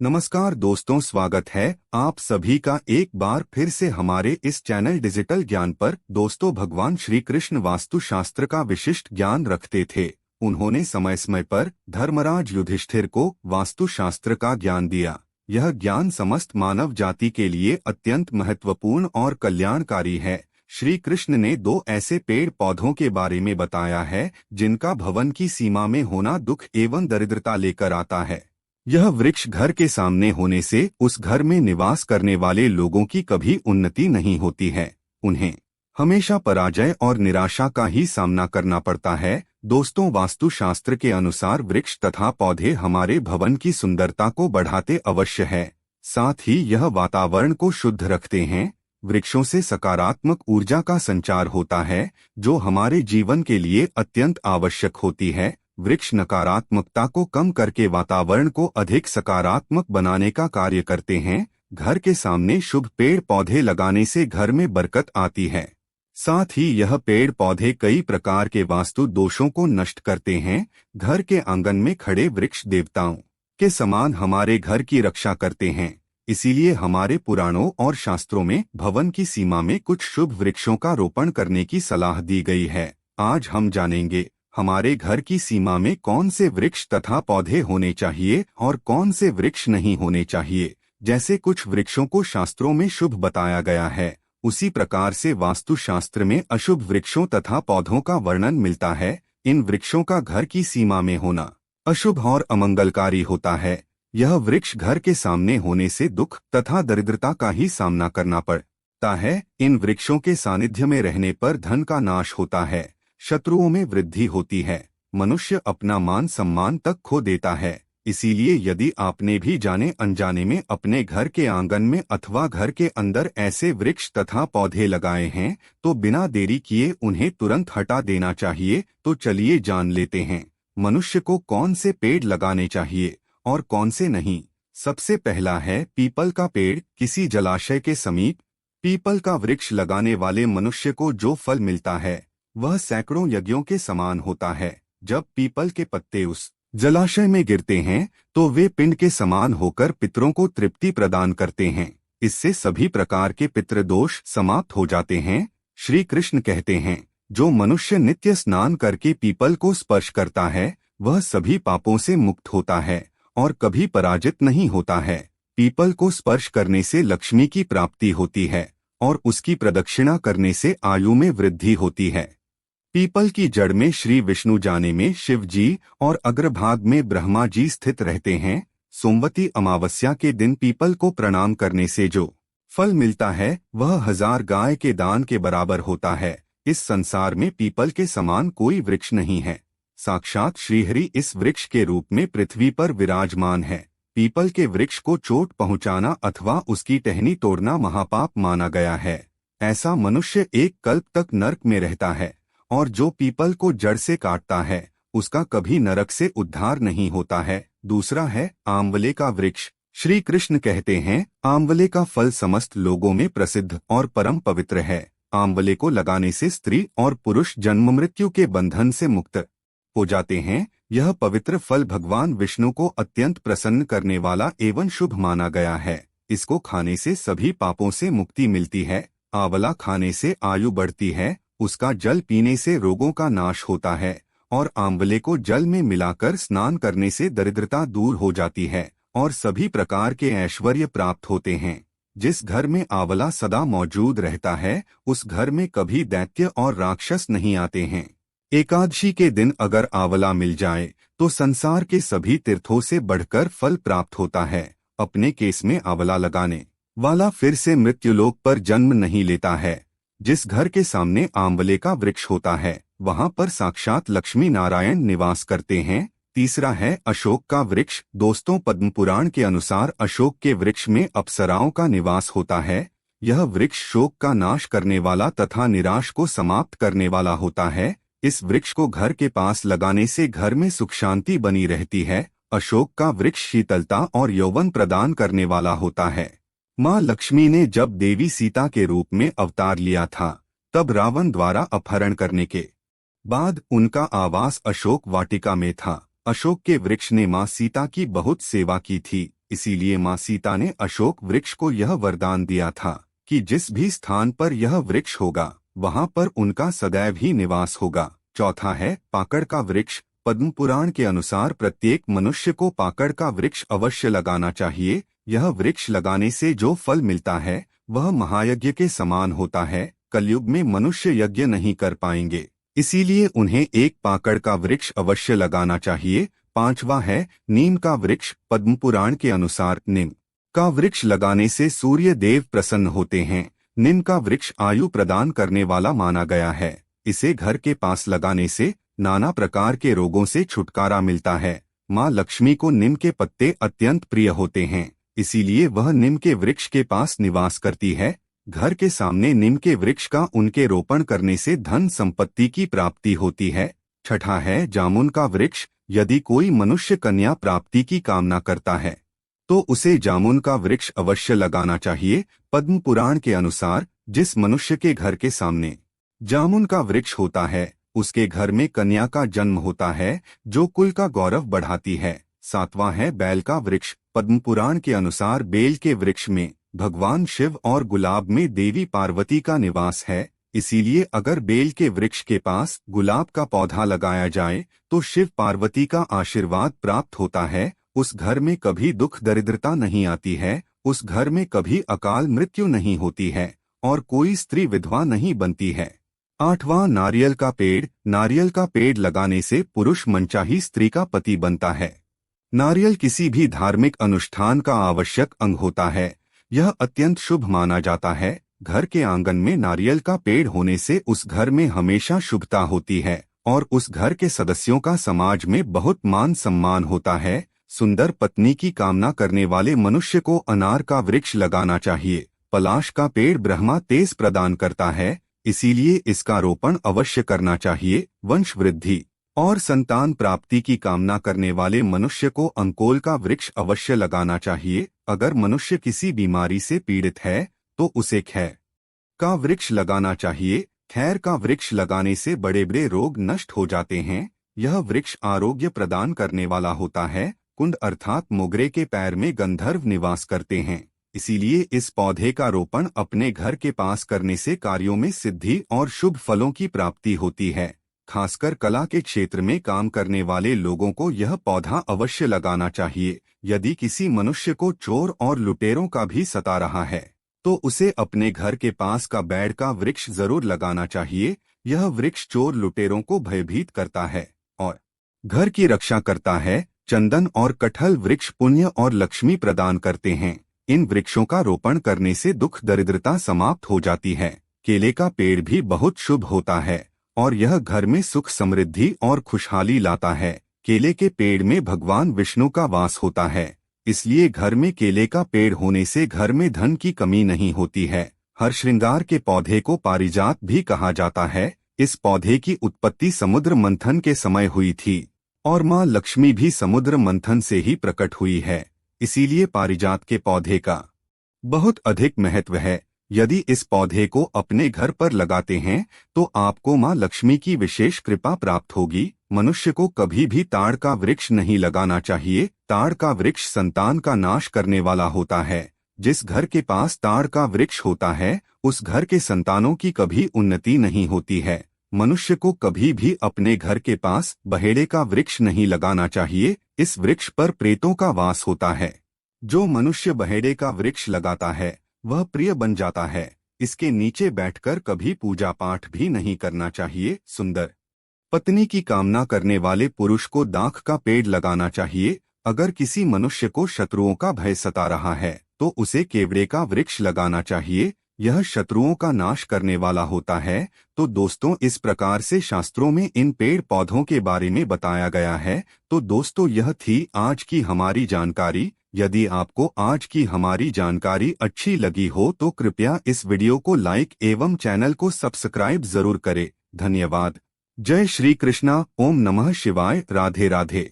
नमस्कार दोस्तों, स्वागत है आप सभी का एक बार फिर से हमारे इस चैनल डिजिटल ज्ञान पर। दोस्तों, भगवान श्री कृष्ण वास्तुशास्त्र का विशिष्ट ज्ञान रखते थे। उन्होंने समय समय पर धर्मराज युधिष्ठिर को वास्तुशास्त्र का ज्ञान दिया। यह ज्ञान समस्त मानव जाति के लिए अत्यंत महत्वपूर्ण और कल्याणकारी है। श्री कृष्ण ने दो ऐसे पेड़ पौधों के बारे में बताया है जिनका भवन की सीमा में होना दुख एवं दरिद्रता लेकर आता है। यह वृक्ष घर के सामने होने से उस घर में निवास करने वाले लोगों की कभी उन्नति नहीं होती है। उन्हें हमेशा पराजय और निराशा का ही सामना करना पड़ता है। दोस्तों, वास्तुशास्त्र के अनुसार वृक्ष तथा पौधे हमारे भवन की सुंदरता को बढ़ाते अवश्य है, साथ ही यह वातावरण को शुद्ध रखते हैं। वृक्षों से सकारात्मक ऊर्जा का संचार होता है, जो हमारे जीवन के लिए अत्यंत आवश्यक होती है। वृक्ष नकारात्मकता को कम करके वातावरण को अधिक सकारात्मक बनाने का कार्य करते हैं। घर के सामने शुभ पेड़ पौधे लगाने से घर में बरकत आती है। साथ ही यह पेड़ पौधे कई प्रकार के वास्तु दोषों को नष्ट करते हैं। घर के आंगन में खड़े वृक्ष देवताओं के समान हमारे घर की रक्षा करते हैं। इसीलिए हमारे पुराणों और शास्त्रों में भवन की सीमा में कुछ शुभ वृक्षों का रोपण करने की सलाह दी गई है। आज हम जानेंगे हमारे घर की सीमा में कौन से वृक्ष तथा पौधे होने चाहिए और कौन से वृक्ष नहीं होने चाहिए। जैसे कुछ वृक्षों को शास्त्रों में शुभ बताया गया है, उसी प्रकार से वास्तुशास्त्र में अशुभ वृक्षों तथा पौधों का वर्णन मिलता है। इन वृक्षों का घर की सीमा में होना अशुभ और अमंगलकारी होता है। यह वृक्ष घर के सामने होने से दुख तथा दरिद्रता का ही सामना करना पड़ता है। इन वृक्षों के सानिध्य में रहने पर धन का नाश होता है, शत्रुओं में वृद्धि होती है, मनुष्य अपना मान सम्मान तक खो देता है। इसीलिए यदि आपने भी जाने अनजाने में अपने घर के आंगन में अथवा घर के अंदर ऐसे वृक्ष तथा पौधे लगाए हैं, तो बिना देरी किए उन्हें तुरंत हटा देना चाहिए। तो चलिए जान लेते हैं मनुष्य को कौन से पेड़ लगाने चाहिए और कौन से नहीं। सबसे पहला है पीपल का पेड़। किसी जलाशय के समीप पीपल का वृक्ष लगाने वाले मनुष्य को जो फल मिलता है वह सैकड़ों यज्ञों के समान होता है। जब पीपल के पत्ते उस जलाशय में गिरते हैं तो वे पिंड के समान होकर पितरों को तृप्ति प्रदान करते हैं। इससे सभी प्रकार के पितृदोष समाप्त हो जाते हैं। श्री कृष्ण कहते हैं, जो मनुष्य नित्य स्नान करके पीपल को स्पर्श करता है वह सभी पापों से मुक्त होता है और कभी पराजित नहीं होता है। पीपल को स्पर्श करने से लक्ष्मी की प्राप्ति होती है और उसकी प्रदक्षिणा करने से आयु में वृद्धि होती है। पीपल की जड़ में श्री विष्णु, जाने में शिव जी और अग्रभाग में ब्रह्मा जी स्थित रहते हैं। सोमवती अमावस्या के दिन पीपल को प्रणाम करने से जो फल मिलता है वह 1000 गाय के दान के बराबर होता है। इस संसार में पीपल के समान कोई वृक्ष नहीं है। साक्षात श्रीहरि इस वृक्ष के रूप में पृथ्वी पर विराजमान है। पीपल के वृक्ष को चोट पहुंचाना अथवा उसकी टहनी तोड़ना महापाप माना गया है। ऐसा मनुष्य एक कल्प तक नरक में रहता है और जो पीपल को जड़ से काटता है उसका कभी नरक से उद्धार नहीं होता है। दूसरा है आंवले का वृक्ष। श्री कृष्ण कहते हैं, आंवले का फल समस्त लोगों में प्रसिद्ध और परम पवित्र है। आंवले को लगाने से स्त्री और पुरुष जन्म मृत्यु के बंधन से मुक्त हो जाते हैं। यह पवित्र फल भगवान विष्णु को अत्यंत प्रसन्न करने वाला एवं शुभ माना गया है। इसको खाने से सभी पापों से मुक्ति मिलती है। आंवला खाने से आयु बढ़ती है, उसका जल पीने से रोगों का नाश होता है और आंवले को जल में मिलाकर स्नान करने से दरिद्रता दूर हो जाती है और सभी प्रकार के ऐश्वर्य प्राप्त होते हैं। जिस घर में आंवला सदा मौजूद रहता है उस घर में कभी दैत्य और राक्षस नहीं आते हैं। एकादशी के दिन अगर आंवला मिल जाए तो संसार के सभी तीर्थों से बढ़कर फल प्राप्त होता है। अपने केस में आंवला लगाने वाला फिर से मृत्युलोक पर जन्म नहीं लेता है। जिस घर के सामने आंवले का वृक्ष होता है वहां पर साक्षात लक्ष्मी नारायण निवास करते हैं। तीसरा है अशोक का वृक्ष। दोस्तों, पद्म पुराण के अनुसार अशोक के वृक्ष में अप्सराओं का निवास होता है। यह वृक्ष शोक का नाश करने वाला तथा निराश को समाप्त करने वाला होता है। इस वृक्ष को घर के पास लगाने से घर में सुख शांति बनी रहती है। अशोक का वृक्ष शीतलता और यौवन प्रदान करने वाला होता है। माँ लक्ष्मी ने जब देवी सीता के रूप में अवतार लिया था तब रावण द्वारा अपहरण करने के बाद उनका आवास अशोक वाटिका में था। अशोक के वृक्ष ने माँ सीता की बहुत सेवा की थी। इसीलिए माँ सीता ने अशोक वृक्ष को यह वरदान दिया था कि जिस भी स्थान पर यह वृक्ष होगा वहाँ पर उनका सदैव ही निवास होगा। चौथा है पाकड़ का वृक्ष। पद्म पुराण के अनुसार प्रत्येक मनुष्य को पाकड़ का वृक्ष अवश्य लगाना चाहिए। यह वृक्ष लगाने से जो फल मिलता है वह महायज्ञ के समान होता है। कलयुग में मनुष्य यज्ञ नहीं कर पाएंगे, इसीलिए उन्हें एक पाकड़ का वृक्ष अवश्य लगाना चाहिए। पांचवा है नीम का वृक्ष। पद्म पुराण के अनुसार नीम का वृक्ष लगाने से सूर्य देव प्रसन्न होते हैं। नीम का वृक्ष आयु प्रदान करने वाला माना गया है। इसे घर के पास लगाने से नाना प्रकार के रोगों से छुटकारा मिलता है। माँ लक्ष्मी को नीम के पत्ते अत्यंत प्रिय होते हैं, इसीलिए वह नीम के वृक्ष के पास निवास करती है। घर के सामने नीम के वृक्ष का उनके रोपण करने से धन संपत्ति की प्राप्ति होती है। छठा है जामुन का वृक्ष। यदि कोई मनुष्य कन्या प्राप्ति की कामना करता है तो उसे जामुन का वृक्ष अवश्य लगाना चाहिए। पद्म पुराण के अनुसार जिस मनुष्य के घर के सामने जामुन का वृक्ष होता है उसके घर में कन्या का जन्म होता है, जो कुल का गौरव बढ़ाती है। सातवां है बेल का वृक्ष। पद्म पुराण के अनुसार बेल के वृक्ष में भगवान शिव और गुलाब में देवी पार्वती का निवास है, इसीलिए अगर बेल के वृक्ष के पास गुलाब का पौधा लगाया जाए तो शिव पार्वती का आशीर्वाद प्राप्त होता है। उस घर में कभी दुख दरिद्रता नहीं आती है, उस घर में कभी अकाल मृत्यु नहीं होती है और कोई स्त्री विधवा नहीं बनती है। आठवां नारियल का पेड़। नारियल का पेड़ लगाने से पुरुष मनचाही स्त्री का पति बनता है। नारियल किसी भी धार्मिक अनुष्ठान का आवश्यक अंग होता है। यह अत्यंत शुभ माना जाता है। घर के आंगन में नारियल का पेड़ होने से उस घर में हमेशा शुभता होती है और उस घर के सदस्यों का समाज में बहुत मान सम्मान होता है। सुंदर पत्नी की कामना करने वाले मनुष्य को अनार का वृक्ष लगाना चाहिए। पलाश का पेड़ ब्रह्मा तेज प्रदान करता है, इसीलिए इसका रोपण अवश्य करना चाहिए। वंश वृद्धि और संतान प्राप्ति की कामना करने वाले मनुष्य को अंकोल का वृक्ष अवश्य लगाना चाहिए। अगर मनुष्य किसी बीमारी से पीड़ित है तो उसे खैर का वृक्ष लगाना चाहिए। खैर का वृक्ष लगाने से बड़े बड़े रोग नष्ट हो जाते हैं। यह वृक्ष आरोग्य प्रदान करने वाला होता है। कुंड अर्थात मोगरे के पैर में गंधर्व निवास करते हैं, इसीलिए इस पौधे का रोपण अपने घर के पास करने से कार्यों में सिद्धि और शुभ फलों की प्राप्ति होती है। खासकर कला के क्षेत्र में काम करने वाले लोगों को यह पौधा अवश्य लगाना चाहिए। यदि किसी मनुष्य को चोर और लुटेरों का भी सता रहा है तो उसे अपने घर के पास का बैड़ का वृक्ष जरूर लगाना चाहिए। यह वृक्ष चोर लुटेरों को भयभीत करता है और घर की रक्षा करता है। चंदन और कटहल वृक्ष पुण्य और लक्ष्मी प्रदान करते हैं। इन वृक्षों का रोपण करने से दुख दरिद्रता समाप्त हो जाती है। केले का पेड़ भी बहुत शुभ होता है और यह घर में सुख समृद्धि और खुशहाली लाता है। केले के पेड़ में भगवान विष्णु का वास होता है, इसलिए घर में केले का पेड़ होने से घर में धन की कमी नहीं होती है। हर श्रृंगार के पौधे को पारिजात भी कहा जाता है। इस पौधे की उत्पत्ति समुद्र मंथन के समय हुई थी और माँ लक्ष्मी भी समुद्र मंथन से ही प्रकट हुई है, इसीलिए पारिजात के पौधे का बहुत अधिक महत्व है। यदि इस पौधे को अपने घर पर लगाते हैं तो आपको माँ लक्ष्मी की विशेष कृपा प्राप्त होगी। मनुष्य को कभी भी ताड़ का वृक्ष नहीं लगाना चाहिए। ताड़ का वृक्ष संतान का नाश करने वाला होता है। जिस घर के पास ताड़ का वृक्ष होता है उस घर के संतानों की कभी उन्नति नहीं होती है। मनुष्य को कभी भी अपने घर के पास बहेड़े का वृक्ष नहीं लगाना चाहिए। इस वृक्ष पर प्रेतों का वास होता है। जो मनुष्य बहेड़े का वृक्ष लगाता है वह प्रिय बन जाता है। इसके नीचे बैठकर कभी पूजा पाठ भी नहीं करना चाहिए। सुंदर पत्नी की कामना करने वाले पुरुष को दाख का पेड़ लगाना चाहिए। अगर किसी मनुष्य को शत्रुओं का भय सता रहा है तो उसे केवड़े का वृक्ष लगाना चाहिए। यह शत्रुओं का नाश करने वाला होता है। तो दोस्तों, इस प्रकार से शास्त्रों में इन पेड़ पौधों के बारे में बताया गया है। तो दोस्तों, यह थी आज की हमारी जानकारी। यदि आपको आज की हमारी जानकारी अच्छी लगी हो तो कृपया इस वीडियो को लाइक एवं चैनल को सब्सक्राइब जरूर करें। धन्यवाद। जय श्री कृष्णा। ओम नमः शिवाय। राधे राधे।